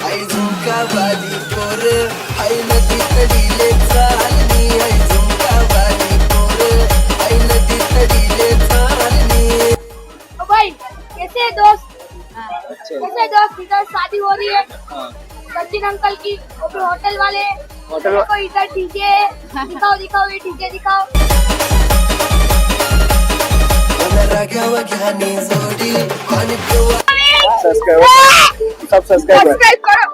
आई झुमका वाली पोर आई नदी तडीले चालनी आई झुमका वाली पोर आई नदी तडीले चालनी। भाई कैसे है दोस्त? कैसे है दोस्त? इधर शादी हो रही है सचिन अंकल की और फिर होटल वाले को इधर डीजे दिखाओ दिखाओ ये डीजे दिखाओ। राघव ज्ञानी जोड़ी पानी पिवा सब्सक्राइब करो।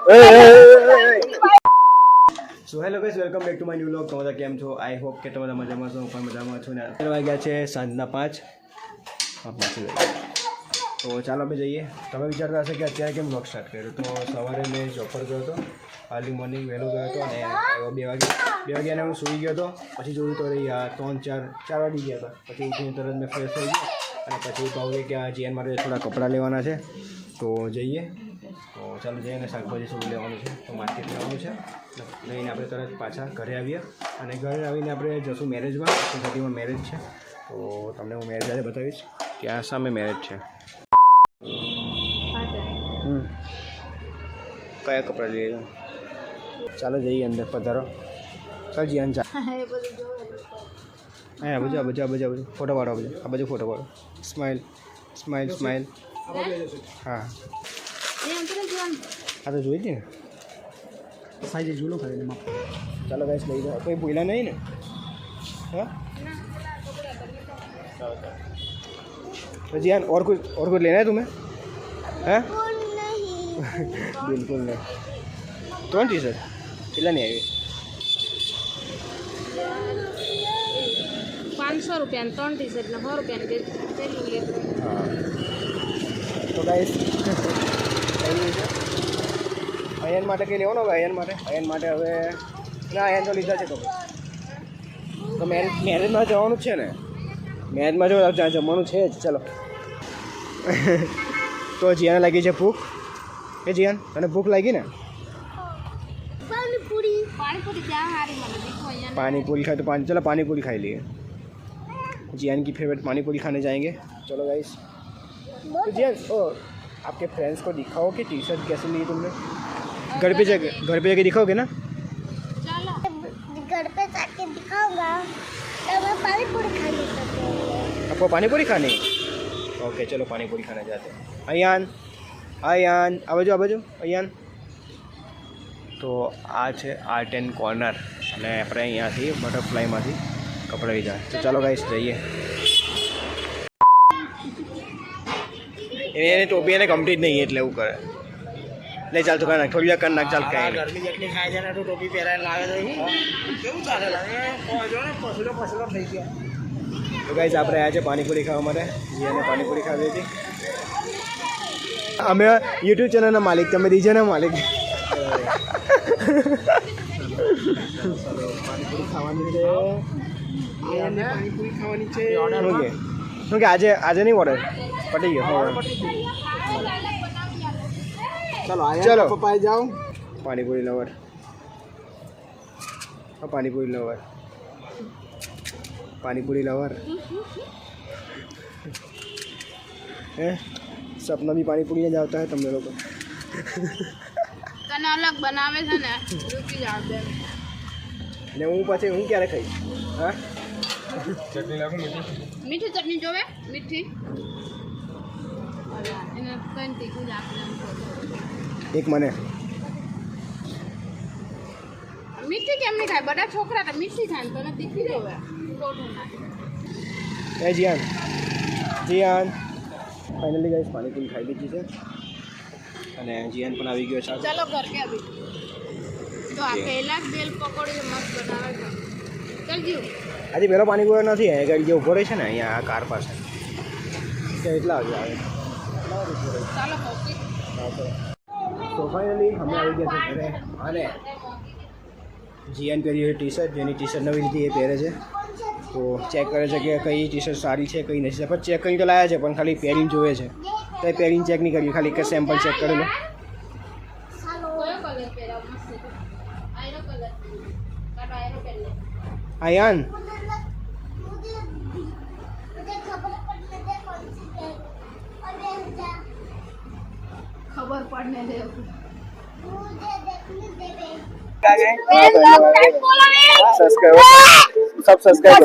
So hello guys, welcome back to my new vlog. તમે કેમ છો? આઈ હોપ કે તમે મજામાં છો. હું પણ મજામાં છું ને. 12 વાગ્યા છે સાંજના 5. તો ચાલો આપણે જઈએ. તમે વિચારતા હશે કે અત્યારે કેમ વ્લોગ સ્ટાર્ટ કર્યો? તો સવારે મેં જોબ પર ગયો હતો, અર્લી મોર્નિંગ વહેલો ગયો હતો અને 2 વાગ્યાને હું સૂઈ ગયો હતો. પછી જોયું તો 4 વાગી ગયા હતા. પછી ઉઠીને તરત મેં ફ્રેશ થઈ ગયો અને પછી કહું કે આ જીએન મારે થોડા કપડાં લેવાના છે તો જઈએ. તો ચાલો જઈએ અને શાકભાજી શું લેવાનું છે તો માર્કેટ જવાનું છે. લઈને આપણે તરત પાછા ઘરે આવીએ અને ઘરે આવીને આપણે જશું મેરેજમાં. સોસાયટીમાં મેરેજ છે તો તમને હું મેરેજ આજે બતાવીશ કે આ સામે મેરેજ છે. કયા કપડાં લઈએ? ચાલો જઈએ અંદર, પધારો. ચાલ જીયાન ચા હા બધું ફોટો પાડો. આ બાજુ ફોટો પાડો. Smile smile smile. હા આ તો જોઈ જ ને સાઈઝ જોલો કરે ને. ચાલો ગાઈસ લઈ જાઓ. કોઈ ભૂલા નહીં ને? हाँ तो जियान और कुछ लेना है तुम्हें? हैं? बिल्कुल नहीं. 3 टी-शर्ट कितना नहीं आई? 500 रुपया 3 टी-शर्ट ને 100 રૂપિયા ની हाँ तो गाइस અયન માટે કંઈ લેવાનો? હવે અયન માટે હવે ના, અયન તો લીધા છે. તો મેરેજમાં જવાનું છે ને? મેરેજમાં જો ત્યાં જમવાનું છે જ. ચલો તો જીયાને લાગી છે ભૂખ. એ જીયાન તને ભૂખ લાગી ને? पानीपुरी खाए तो चलो पानीपुरी खाई लिए. जियान की फेवरेट पानीपुरी खाने जाएंगे. चलो गाइस. तो जियान ओ आपके फ्रेंड्स को दिखाओ कि टी शर्ट कैसे ली तुमने. घर पे जाके दिखाओगे ना? घर पे जाके दिखाऊंगा तो मैं पानी पूरी खाने सकती हूँ. आपको पानीपुरी खानी? ओके चलो पानीपुरी खाने जाते हैं. अयान आ बाजू अयान. તો આ છે આર્ટ એન્ડ કોર્નર અને આપણે અહીંયાથી બટરફ્લાયમાંથી કપડાં લીધા. તો ચાલો ગાઈસ જઈએ. એને ટોપી એને કમ્પ્લીટ નહીં એટલે એવું કરે. લઈ ચાલ તો કાંઈ થોડી વાર કરી નાખ. ચાલ કાંઈ ગરમી જેટલી ખાય છે ને તો ટોપી પહેરાઈને લાગે તો કેવું ચાલે પસલો થઈ ગયા. તો ગાઈસ આપણે આવ્યા છે પાણીપુરી ખાવા માટે. જીયાને પાણીપુરી ખાવી હતી. અમે યુટ્યુબ ચેનલના માલિક, તમે દીજે ને માલિક. પાણીપુરી ખાવાની છે. પાણીપુરી ખાવાની છે. શું કે આજે નહીં ઓર્ડર પટી ગયો? ચલો પપ્પાએ જાઓ. પાણીપુરી લવર. હા પાણીપુરી લવર હે સપના બી પાણીપુરી જ આવતા હે તમને લોકો. તને અલગ બનાવે છે ને રૂકી જાવ દે ને હું પછી હું ક્યારે ખાઈશ? હા चटनी लागू મીઠી ચટણી જોવે? મીઠી એને કઈ તીખું જ આપે. એક મને મીઠી કેમ નહીં ખાય? બધા છોકરા તો મીઠી ખાય તને તીખી જોવે. એ જીયાન ફાઇનલી ગાઈસ પાણીપુરી ખાઈ લીધી છે અને જીયાન પણ આવી ગયો છે. ચલો ઘર કે અભી તો આ પહેલા જ બેલ પકોડી મસ્ત બનાવે છે. ચાલ જીવ આજે પેલો પાણીપુરી નથી. અહીંયા ગાડી જે ઉભો રહે છે ને અહીંયા આ કાર પાસે ત્યાં એટલા વાગે આવે. ચાલો કોફી. તો ફાઇનલી અમે આવી ગયા છે ઘરે અને જીયાન પહેરી ટી શર્ટ, જેની ટી શર્ટ નવી લીધી એ પહેરે છે. તો ચેક કરે છે કે કઈ ટી શર્ટ સારી છે કઈ નથી. પણ ચેક કરીને તો લાવ્યા છે પણ ખાલી પહેરીને જોવે છે. તો એ પહેરીને ચેક નહીં કર્યું, ખાલી એક સેમ્પલ ચેક કરેલો. કયો કલર પહેરાવ મસ્ત છે? આયરો કલર કાઢો. આયરો પહેર લે. આયાન ખબર પડને દે. सब subscribe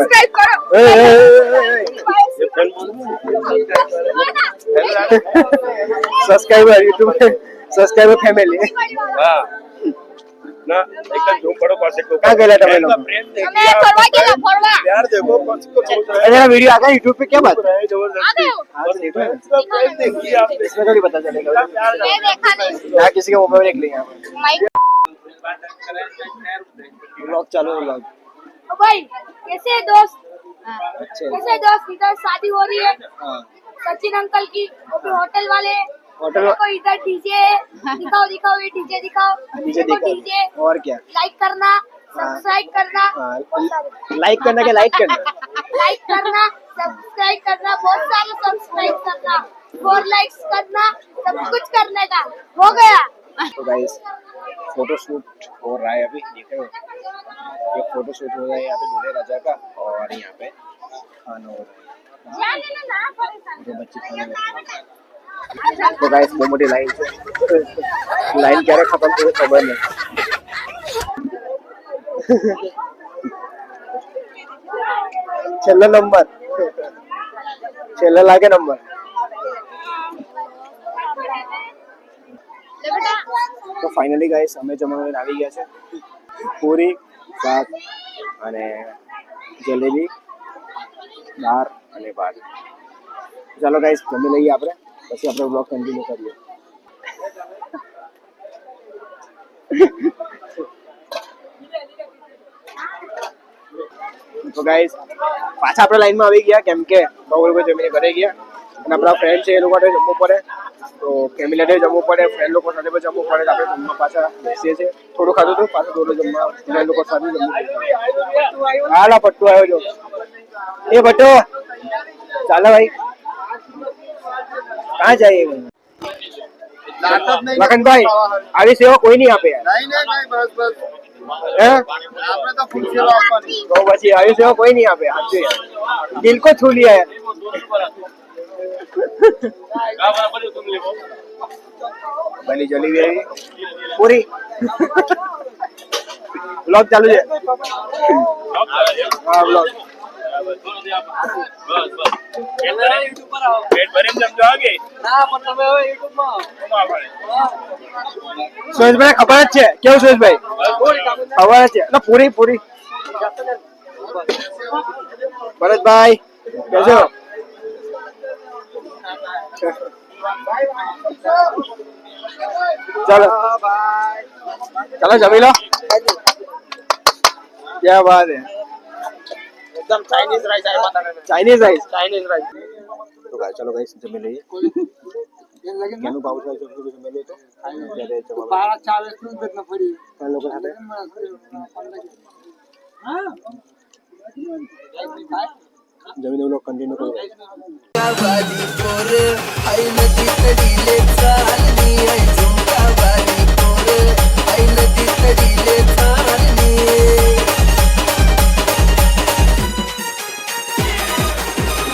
subscriber YouTube subscriber family ના એકદમ ઝૂમ પડો પાસે क्या कहला था मैंने પ્રેમ हमें फरवा के ना फरवा यार देखो कौन को मेरा वीडियो आ गया यूट्यूब पे क्या बात है जबरदस्ती आ गए हो? प्रेम देखिए आप इसमें थोड़ी पता चलेगा ये देखा नहीं यहाँ किसी का मोबाइल देख लेंगे माइक ब्लॉग चालू हो ब्लॉग ओ भाई कैसे है दोस्त अच्छे कैसे है दोस्त इधर शादी हो रही है हाँ सचिन अंकल की वो भी होटल वाले होटल देखो इधर डीजे दिखाओ दिखाओ ये डीजे दिखाओ डीजे देखो दिखाओ। डीजे और क्या लाइक करना सब्सक्राइब करना हाँ, बहुत सारे लाइक करना क्या लाइक करना लाइक करना सब्सक्राइब करना बहुत सारे सब्सक्राइब करना 4 लाइक्स करना सब कुछ करने का हो गया तो गाइस फोटो शूट हो रहा है अभी देख रहे हो ये फोटो शूट हो रहा है यहाँ पे दूल्हे राजा का और यहाँ पे खाना हो रहा जाने ना ना परेशान है जो बच्चे खाने बैठे हैं। तो गाइस वो मोटी लाइन से लाइन क्या खत्म तो खबर नहीं छेल्ला नंबर छेल्ला लागे नंबर તો ફાઇનલી ગાઈસ અમે જમવાનું આવી ગયા છે પૂરી શાક અને જલેબી દાળ અને ભાત ચાલો ગાઈસ જમી લઈએ આપણે પછી આપણે બ્લોગ કન્ટિન્યુ કરીએ તો ગાઈસ પાછા આપણે લાઈનમાં આવી ગયા કેમ કે બહુ લોકો જમીને ઘરે ગયા અને આપણા ફ્રેન્ડ છે એ લોકો માટે જમવું પડે તો ફેમિલી સાથે જમવું પડે ફ્રેન્ડ લોકો સાથે પણ જમવું પડે આપણે જમવા પાછા બેસીએ છીએ થોડું ખાધું હતું પાછું થોડું જમવા ફ્રેન્ડ લોકો સાથે જમવું હાલા પટ્ટુ આવ્યો જો એ ભટ્ટો ચાલો ભાઈ कहाँ जाइए लखनભાઈ આવી સેવા કોઈ નહીં આપે યાર नहीं नहीं नहीं बस बस હે आपने तो फुल सेवा अपनी તો પછી આવી સેવા કોઈ નહીં આપે સાચું યાર દિલ को छू लिया यार भली जलेबी આવી પૂરી ब्लॉग चालू છે હા ब्लॉग સુરેશભાઈ ખબર જ છે કેવું સુરેશભાઈ ખબર જ છે એટલે પૂરી પૂરી ભરતભાઈ કેજો चलो चलो जमी लो क्या बात है एकदम चाइनीज राइस है चाइनीज राइस चाइनीज राइस तो गाइस चलो गाइस जमी લઈએ કેનું ભાવ છે જમી લે તો ત્યારે જમવા 12 40 નું જ ન પડી લોકો સાથે जमीन लोग कंटिन्यू करो वाली पोर आई नदी तडीले चालनी आई झुमका वाली पोर आई नदी तडीले चालनी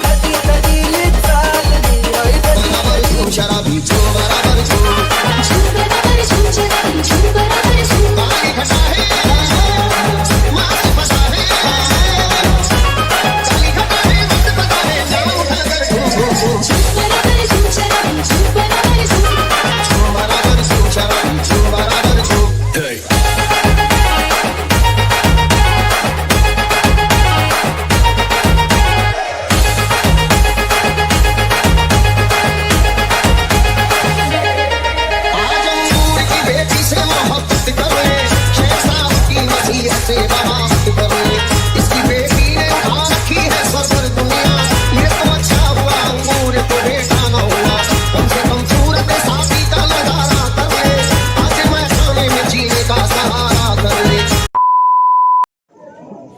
नदी तडीले चालनी आई नदी शराबी छो बराबर छो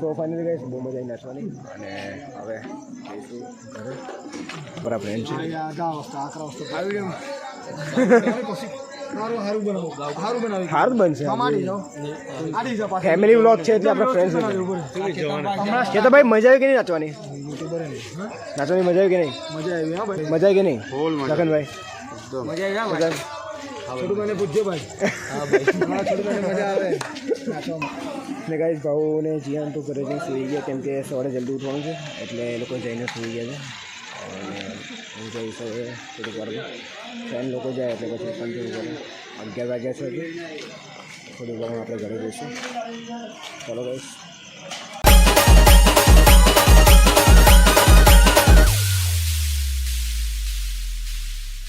તો ફાઇનલી ગાઈસ બહુ મજા આવી નાચવાની અને હવે જઈશું ઘરે બરાબર ફ્રેન્ડ છે સારું બનશે ફેમિલી વ્લોગ છે એટલે આપણે ફ્રેન્ડ્સ કે તો ભાઈ મજા આવી કે નહીં નાચવાની નાચવાની મજા આવી કે નહીં મજા આવી કે નહીં લખનભાઈ મજા આવી છોટું મને પૂછજો ભાઈ. તમારા છોટું મને મજા આવે નાચવામાં. ને ગાઈસ ભાઉ ને જીયાન તો ઘરે જઈને સૂઈ ગયા કેમ કે સવારે જલ્દી ઉઠવાનું છે એટલે એ લોકો જઈને સૂઈ ગયા છે અને હું જઈશ હવે થોડીક વારમાં ફ્રેન્ડ લોકો જાય એટલે પછી કન્ટિન્યુ કરે 11 વાગ્યા છે એટલે થોડીક વારમાં આપણે ઘરે જઈશું. ચાલો ગાઈસ.